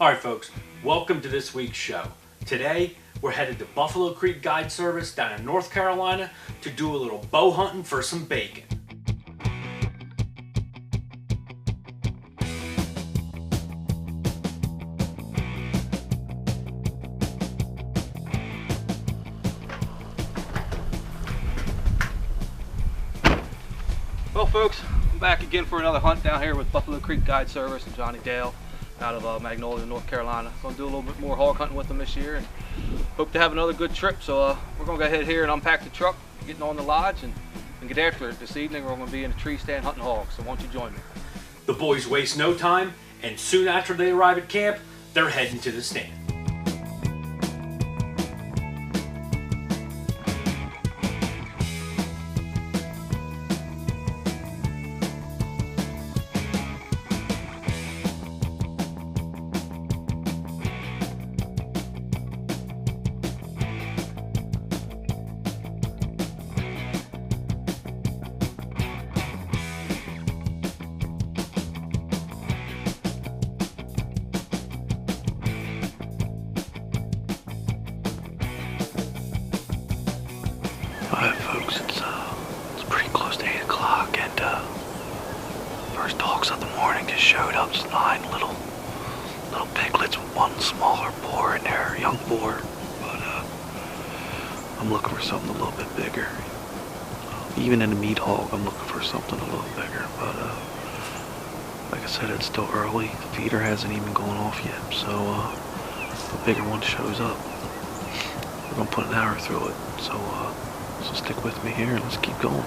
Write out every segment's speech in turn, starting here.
Alright folks, welcome to this week's show. Today, we're headed to Buffalo Creek Guide Service down in North Carolina to do a little bow hunting for some bacon. Well folks, I'm back again for another hunt down here with Buffalo Creek Guide Service and Johnny Dale out of Magnolia, North Carolina. Going to do a little bit more hog hunting with them this year and hope to have another good trip. So we're going to go ahead here and unpack the truck, getting on the lodge and get after it. This evening we're going to be in a tree stand hunting hogs, so won't you join me? The boys waste no time, and soon after they arrive at camp, they're heading to the stand. Alright folks, it's pretty close to 8 o'clock and first dogs of the morning just showed up. It's 9 little piglets with one smaller boar in there, young boar, but I'm looking for something a little bit bigger. Even in a meat hog, I'm looking for something a little bigger, but like I said, it's still early. The feeder hasn't even gone off yet, so if a bigger one shows up, we're gonna put an arrow through it. So stick with me here and let's keep going.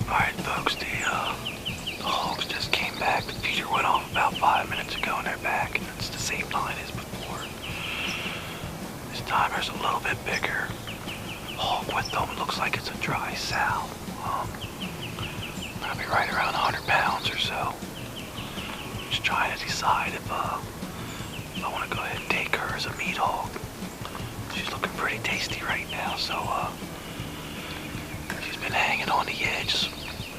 Alright folks, the hogs just came back. The feeder went off about 5 minutes ago and they're back, and it's the same line as before. This time there's a little bit bigger hog with them. It looks like it's a dry sow. Probably right around 100 pounds or so. Just trying to decide if I want to go ahead and take her as a meat hog. She's looking pretty tasty right now, so she's been hanging on the edge.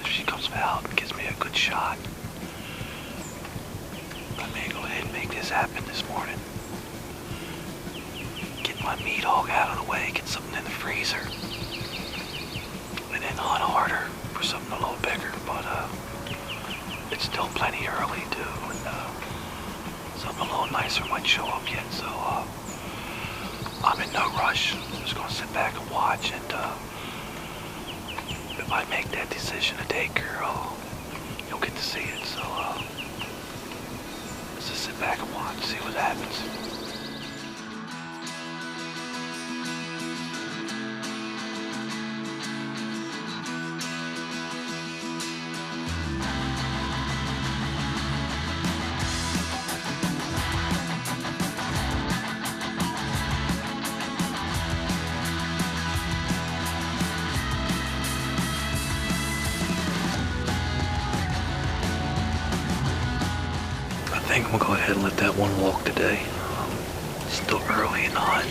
If she comes out and gives me a good shot, I may go ahead and make this happen this morning. Get my meat hog out of the way, get something in the freezer, and then hunt harder for something a little bigger. But it's still plenty early too, and something a little nicer might show up yet. So I'm in no rush. I'm just gonna sit back and watch, and if I make that decision to take her, you'll get to see it. So let's just sit back and watch, see what happens. I think I'm gonna go ahead and let that one walk today. It's still early in the hunt.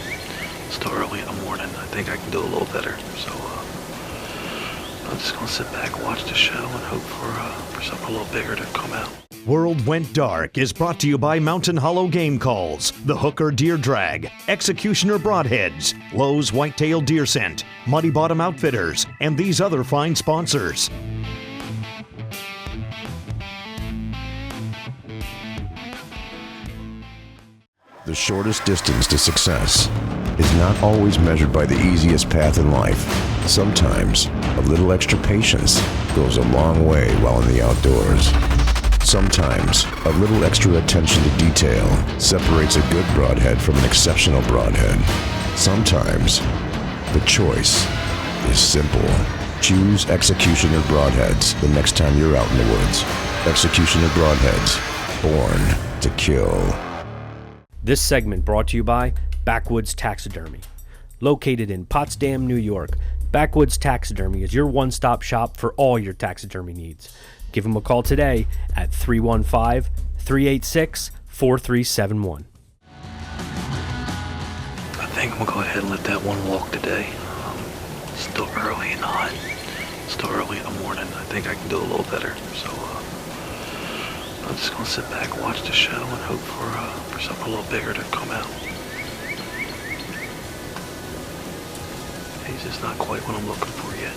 Still early in the morning. I think I can do a little better. So I'm just gonna sit back and watch the show and hope for something a little bigger to come out. World Went Dark is brought to you by Mountain Hollow Game Calls, the Hooker Deer Drag, Executioner Broadheads, Lowe's Whitetail Deer Scent, Muddy Bottom Outfitters, and these other fine sponsors. The shortest distance to success is not always measured by the easiest path in life. Sometimes, a little extra patience goes a long way while in the outdoors. Sometimes, a little extra attention to detail separates a good broadhead from an exceptional broadhead. Sometimes, the choice is simple. Choose Executioner Broadheads the next time you're out in the woods. Executioner Broadheads, born to kill. This segment brought to you by Backwoods Taxidermy. Located in Potsdam, New York, Backwoods Taxidermy is your one-stop shop for all your taxidermy needs. Give them a call today at 315-386-4371. I think I'm gonna go ahead and let that one walk today. It's still early and hot. Still early in the morning. I think I can do a little better. So I'm just gonna sit back and watch the show and hope for something a little bigger to come out. He's just not quite what I'm looking for yet.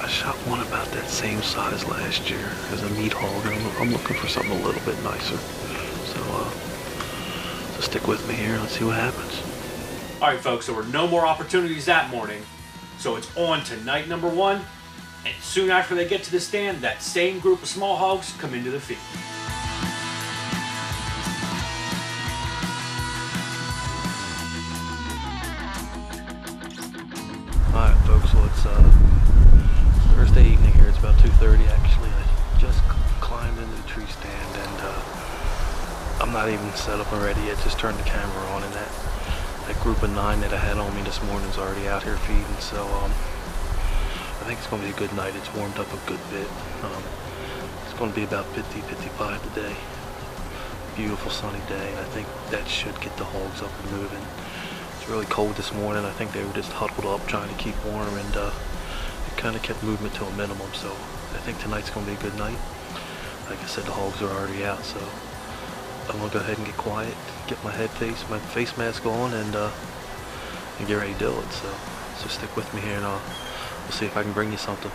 I shot one about that same size last year as a meat hog, and I'm looking for something a little bit nicer. So stick with me here and let's see what happens. All right, folks, there were no more opportunities that morning, so it's on to night number 1. And soon after they get to the stand, that same group of small hogs come into the field. Alright folks, so it's Thursday evening here. It's about 2:30 actually. I just climbed into the tree stand and I'm not even set up and ready yet. Just turned the camera on, and that group of 9 that I had on me this morning is already out here feeding. So I think it's going to be a good night. It's warmed up a good bit. It's going to be about 50-55 today. Beautiful sunny day, and I think that should get the hogs up and moving. It's really cold this morning. I think they were just huddled up trying to keep warm, and it kind of kept movement to a minimum. So I think tonight's going to be a good night. Like I said, the hogs are already out, so I'm going to go ahead and get quiet, get my face mask on, and get ready to do it. So stick with me here, and we'll see if I can bring you something.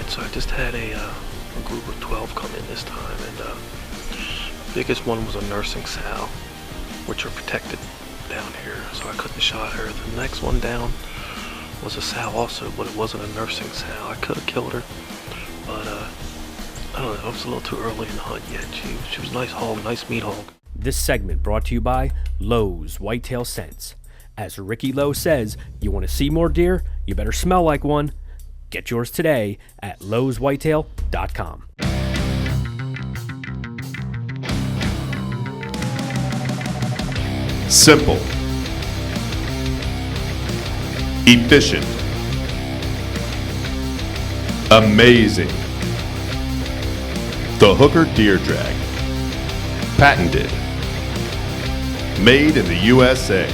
So I just had a group of 12 come in this time, and the biggest one was a nursing sow, which are protected down here, so I couldn't shot her. The next one down was a sow also, but it wasn't a nursing sow. I could have killed her, but I don't know, it was a little too early in the hunt yet. She was a nice hog, nice meat hog. This segment brought to you by Lowe's Whitetail Scents. As Ricky Lowe says, you want to see more deer? You better smell like one. Get yours today at loweswhitetail.com. Simple, efficient, amazing. The Hooker Deer Drag. Patented. Made in the USA.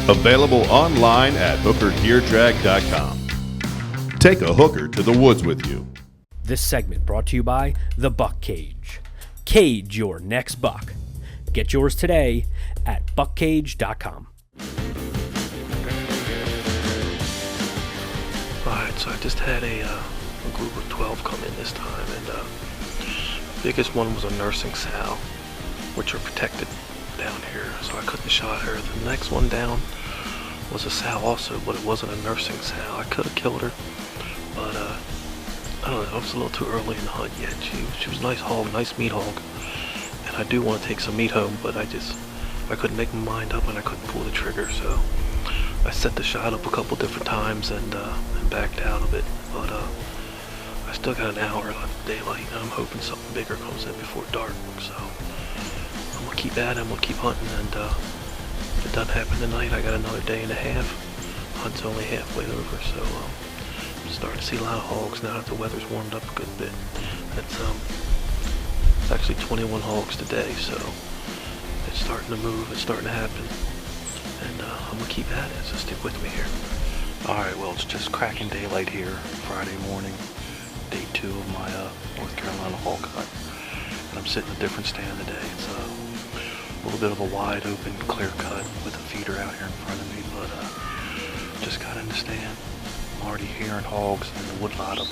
Available online at hookerdeerdrag.com. Take a hooker to the woods with you. This segment brought to you by The Buck Cage. Cage your next buck. Get yours today at buckcage.com. So I just had a group of 12 come in this time, and biggest one was a nursing sow, which are protected down here, so I couldn't shot her. The next one down was a sow also, but it wasn't a nursing sow. I could have killed her, but I don't know, it was a little too early in the hunt yet. She was a nice hog, nice meat hog, and I do want to take some meat home, but I couldn't make my mind up and I couldn't pull the trigger, so I set the shot up a couple different times and backed out of it, but I still got an hour left of daylight, and I'm hoping something bigger comes in before dark, so I'm gonna keep at it, I'm gonna keep hunting, and if it doesn't happen tonight, I got another day and a half. Hunt's only halfway over, so I'm starting to see a lot of hogs now that the weather's warmed up a good bit. It's actually 21 hogs today, so it's starting to move, it's starting to happen, and I'm gonna keep at it, so stick with me here. Alright, well, it's just cracking daylight here, Friday morning, day 2 of my North Carolina hog hunt, and I'm sitting in a different stand today. It's a little bit of a wide open, clear cut with a feeder out here in front of me, but just got in the stand. I'm already hearing hogs in the woodlot of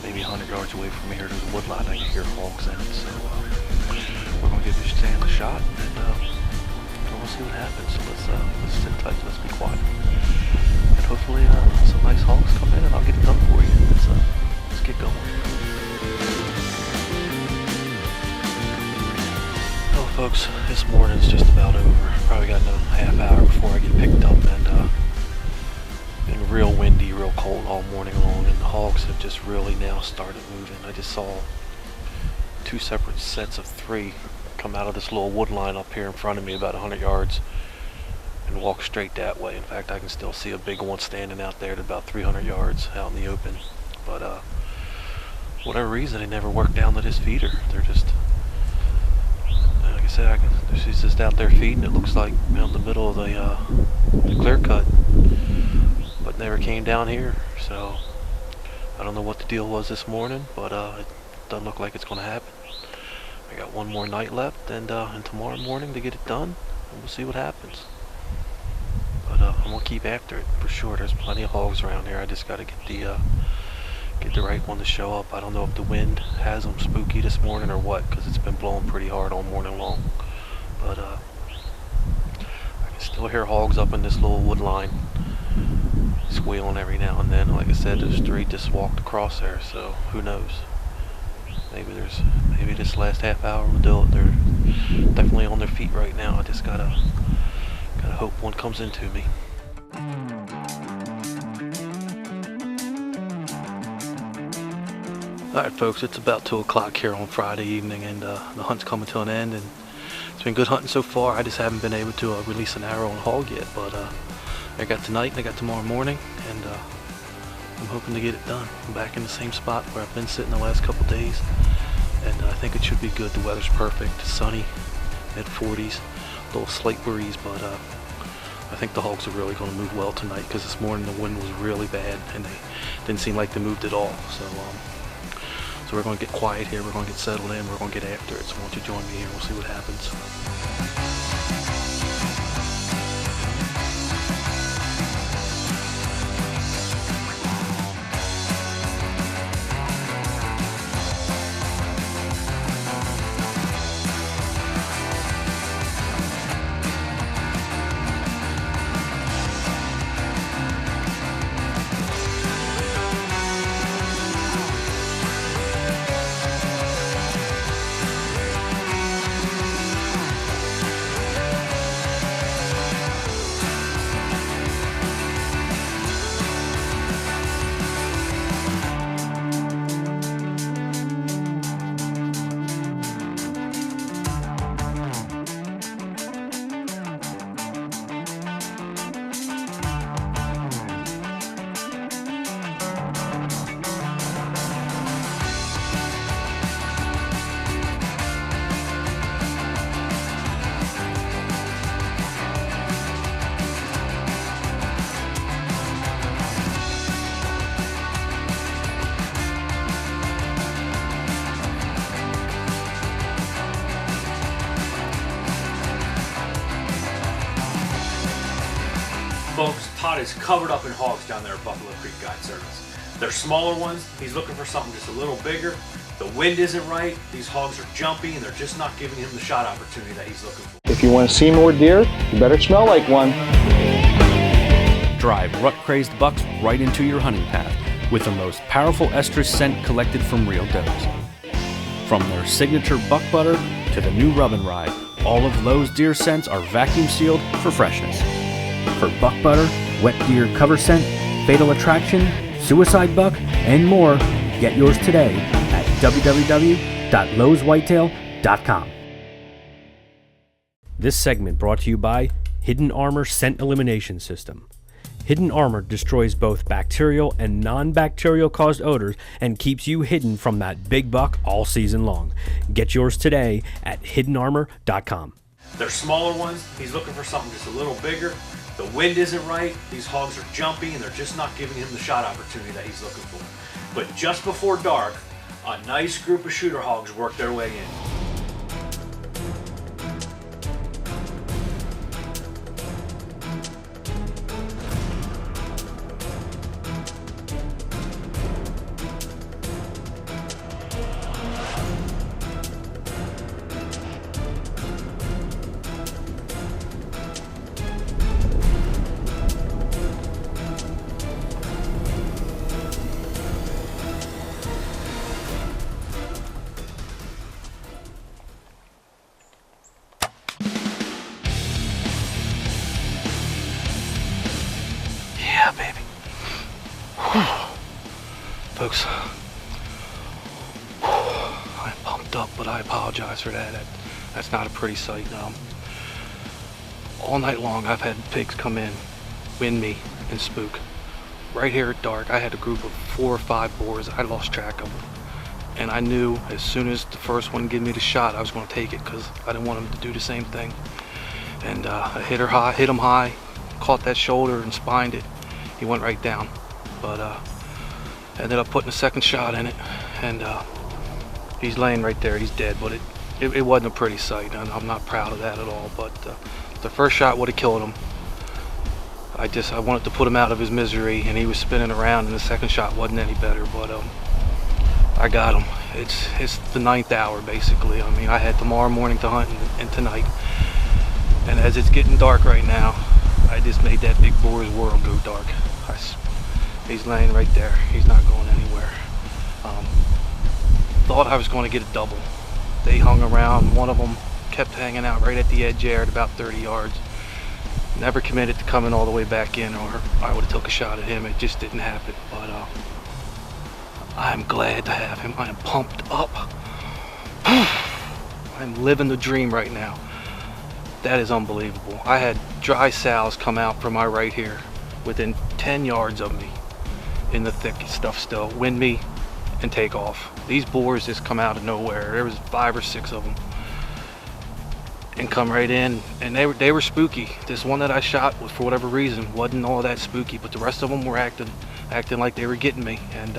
maybe 100 yards away from here. There's a woodlot I can hear hogs in it, so we're gonna give this stand a shot, and we'll see what happens. So let's sit tight, let's be quiet, and hopefully some nice hogs come in and I'll get it done for you. Let's get going. Well, folks, this morning's just about over. Probably got another half hour before I get picked up, and been real windy, real cold all morning long, and the hogs have just really now started moving. I just saw 2 separate sets of 3 come out of this little wood line up here in front of me about 100 yards and walk straight that way. In fact, I can still see a big one standing out there at about 300 yards out in the open, but for whatever reason, they never worked down to this feeder. They're just, like I said, she's just out there feeding. It looks like out the middle of the clear cut, but never came down here. So I don't know what the deal was this morning, but it doesn't look like it's going to happen. I got one more night left, and tomorrow morning to get it done, and we'll see what happens. But I'm gonna keep after it for sure. There's plenty of hogs around here. I just got to get the right one to show up. I don't know if the wind has them spooky this morning or what, because it's been blowing pretty hard all morning long. But I can still hear hogs up in this little wood line squealing every now and then. Like I said, those 3 just walked across there, so who knows? Maybe this last half hour will do it. They're definitely on their feet right now. I just gotta hope one comes into me. Alright, folks, it's about 2 o'clock here on Friday evening, and the hunt's coming to an end, and it's been good hunting so far. I just haven't been able to release an arrow on a hog yet, but I got tonight and I got tomorrow morning, and I'm hoping to get it done. I'm back in the same spot where I've been sitting the last couple days, and I think it should be good. The weather's perfect, it's sunny, mid-40s, a little slight breeze, but I think the hogs are really going to move well tonight, because this morning the wind was really bad and they didn't seem like they moved at all. So we're going to get quiet here, we're going to get settled in, we're going to get after it. So why don't you join me here and we'll see what happens. Folks, Todd is covered up in hogs down there at Buffalo Creek Guide Service. They're smaller ones. He's looking for something just a little bigger. The wind isn't right. These hogs are jumpy, and they're just not giving him the shot opportunity that he's looking for. If you want to see more deer, you better smell like one. Drive rut-crazed bucks right into your hunting path with the most powerful estrus scent collected from real does. From their signature buck butter to the new rub and ride, all of Lowe's deer scents are vacuum sealed for freshness. For buck butter, wet deer cover scent, fatal attraction, suicide buck, and more, get yours today at www.loweswhitetail.com. This segment brought to you by Hidden Armor Scent Elimination System. Hidden Armor destroys both bacterial and non-bacterial caused odors and keeps you hidden from that big buck all season long. Get yours today at hiddenarmor.com. They're smaller ones. He's looking for something just a little bigger. The wind isn't right. These hogs are jumpy, and they're just not giving him the shot opportunity that he's looking for. But just before dark, a nice group of shooter hogs work their way in. Yeah, baby. Folks, I'm pumped up, but I apologize for that. That's not a pretty sight. All night long, I've had pigs come in, wind me, and spook. Right here at dark, I had a group of 4 or 5 boars. I lost track of them. And I knew as soon as the first one gave me the shot, I was going to take it because I didn't want him to do the same thing. And I hit him high, caught that shoulder and spined it. He went right down, but ended up putting a second shot in it, and he's laying right there. He's dead, but it wasn't a pretty sight, and I'm not proud of that at all. But the first shot would have killed him. I wanted to put him out of his misery, and he was spinning around, and the second shot wasn't any better. But I got him. It's the 9th hour basically. I mean, I had tomorrow morning to hunt and tonight, and as it's getting dark right now, I just made that big boar's world go dark. He's laying right there. He's not going anywhere. Thought I was going to get a double. They hung around. One of them kept hanging out right at the edge there at about 30 yards. Never committed to coming all the way back in, or I would have took a shot at him. It just didn't happen. But I'm glad to have him. I am pumped up. I'm living the dream right now. That is unbelievable. I had dry sows come out from my right here within 10 yards of me in the thick stuff still, wind me and take off. These boars just come out of nowhere. There was 5 or 6 of them and come right in, and they were spooky. This one that I shot was, for whatever reason, wasn't all that spooky, but the rest of them were acting like they were getting me. And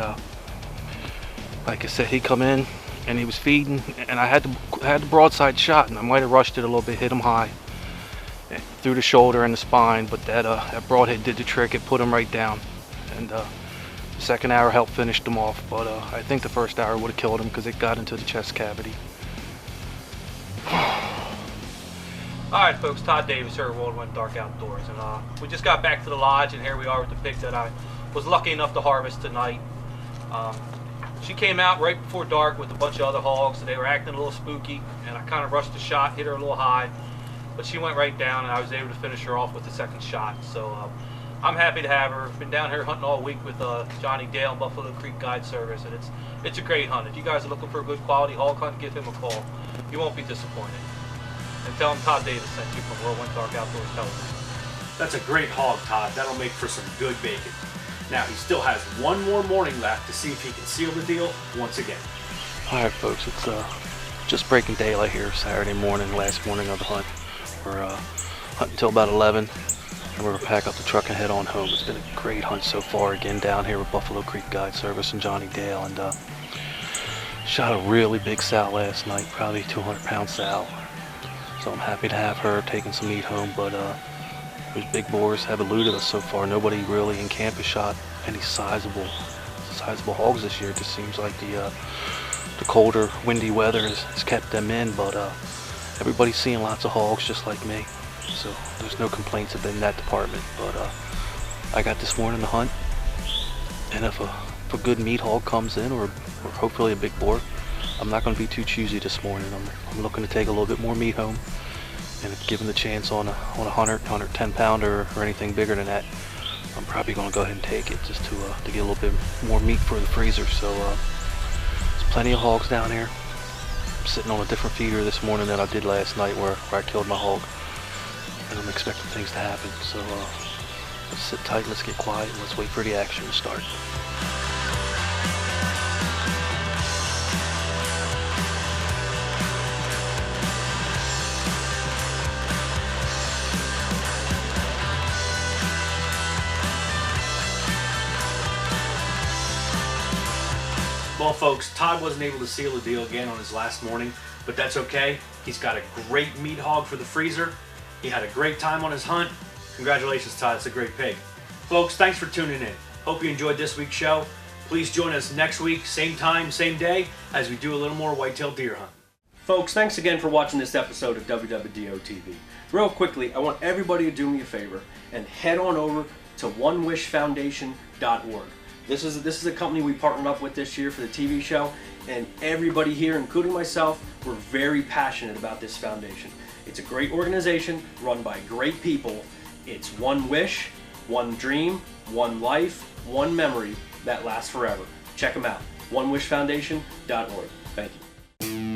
like I said, he come in and he was feeding, and I had the broadside shot, and I might have rushed it a little bit, hit him high through the shoulder and the spine, but that broadhead did the trick. It put him right down, and the second arrow helped finish him off. But I think the first arrow would have killed him because it got into the chest cavity. Alright folks, Todd Davis here at World Went Dark Outdoors, and we just got back to the lodge, and here we are with the pig that I was lucky enough to harvest tonight. She came out right before dark with a bunch of other hogs, so they were acting a little spooky, and I kind of rushed the shot, hit her a little high, but she went right down, and I was able to finish her off with the second shot. So I'm happy to have her. Been down here hunting all week with Johnny Dale and Buffalo Creek Guide Service, and it's a great hunt. If you guys are looking for a good quality hog hunt, give him a call. You won't be disappointed. And tell him Todd Davis sent you from World Went Dark Outdoors Television. That's a great hog, Todd. That'll make for some good bacon. Now, he still has one more morning left to see if he can seal the deal once again. Alright folks, it's just breaking daylight here Saturday morning, last morning of the hunt. We're hunting until about 11, and we're going to pack up the truck and head on home. It's been a great hunt so far, again down here with Buffalo Creek Guide Service and Johnny Dale, and shot a really big sow last night, probably 200-pound sow. So I'm happy to have her taking some meat home, but those big boars have eluded us so far. Nobody really in camp has shot any sizable sizable hogs this year. It just seems like the colder, windy weather has kept them in, but everybody's seeing lots of hogs just like me. So there's no complaints in that department. But I got this morning to hunt, and if a good meat hog comes in, or hopefully a big boar, I'm not going to be too choosy this morning. I'm looking to take a little bit more meat home, and if given the chance on a 110 pounder or anything bigger than that, I'm probably going to go ahead and take it just to get a little bit more meat for the freezer. So there's plenty of hogs down here. I'm sitting on a different feeder this morning than I did last night where I killed my hog, and I'm expecting things to happen. So let's sit tight, let's get quiet, and let's wait for the action to start. Well, folks, Todd wasn't able to seal the deal again on his last morning, but that's okay. He's got a great meat hog for the freezer. He had a great time on his hunt. Congratulations, Todd. It's a great pig. Folks, thanks for tuning in. Hope you enjoyed this week's show. Please join us next week, same time, same day, as we do a little more whitetail deer hunt. Folks, thanks again for watching this episode of WWDO TV. Real quickly, I want everybody to do me a favor and head on over to onewishfoundation.org. This is a company we partnered up with this year for the TV show, and everybody here, including myself, we're very passionate about this foundation. It's a great organization run by great people. It's one wish, one dream, one life, one memory that lasts forever. Check them out, onewishfoundation.org. Thank you.